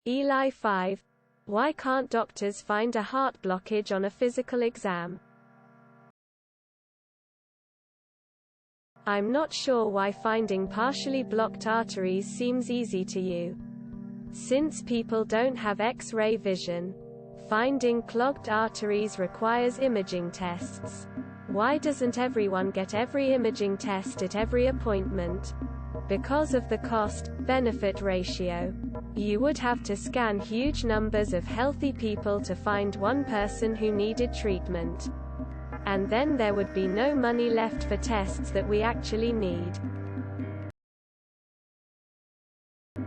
ELI5. Why can't doctors find a heart blockage on a physical exam? I'm not sure why finding partially blocked arteries seems easy to you. Since people don't have X-ray vision, finding clogged arteries requires imaging tests. Why doesn't everyone get every imaging test at every appointment? Because of the cost-benefit ratio. You would have to scan huge numbers of healthy people to find one person who needed treatment. And then there would be no money left for tests that we actually need.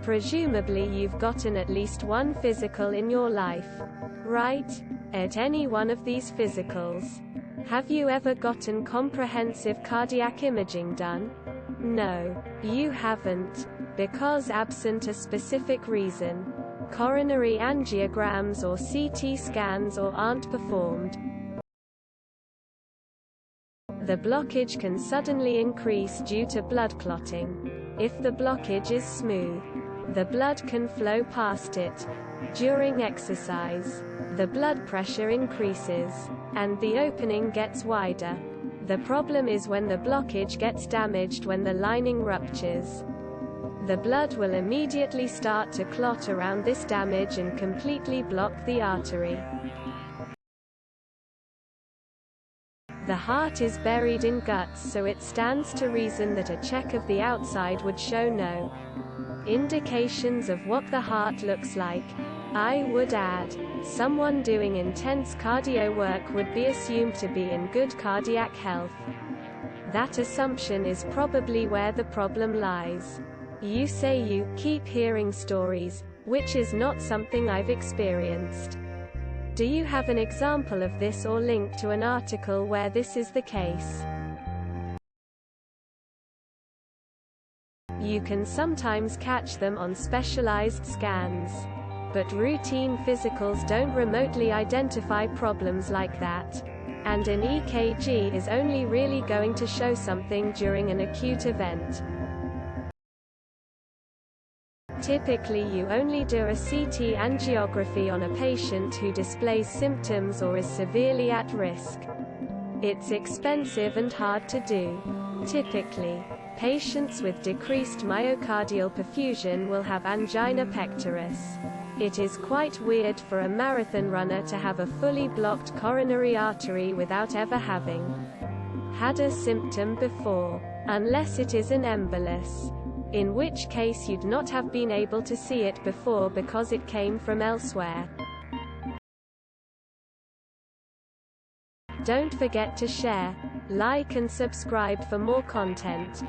Presumably you've gotten at least one physical in your life, right? At any one of these physicals, have you ever gotten comprehensive cardiac imaging done? No, you haven't, because absent a specific reason, coronary angiograms or CT scans aren't performed. The blockage can suddenly increase due to blood clotting. If the blockage is smooth, the blood can flow past it. During exercise, the blood pressure increases, and the opening gets wider. The problem is when the blockage gets damaged when the lining ruptures. The blood will immediately start to clot around this damage and completely block the artery. The heart is buried in guts, so it stands to reason that a check of the outside would show no indications of what the heart looks like. I would add, someone doing intense cardio work would be assumed to be in good cardiac health. That assumption is probably where the problem lies. You say you keep hearing stories, which is not something I've experienced. Do you have an example of this or link to an article where this is the case? You can sometimes catch them on specialized scans. But routine physicals don't remotely identify problems like that. And an EKG is only really going to show something during an acute event. Typically you only do a CT angiography on a patient who displays symptoms or is severely at risk. It's expensive and hard to do. Typically, patients with decreased myocardial perfusion will have angina pectoris. It is quite weird for a marathon runner to have a fully blocked coronary artery without ever having had a symptom before, unless it is an embolus, in which case you'd not have been able to see it before because it came from elsewhere. Don't forget to share, like and subscribe for more content.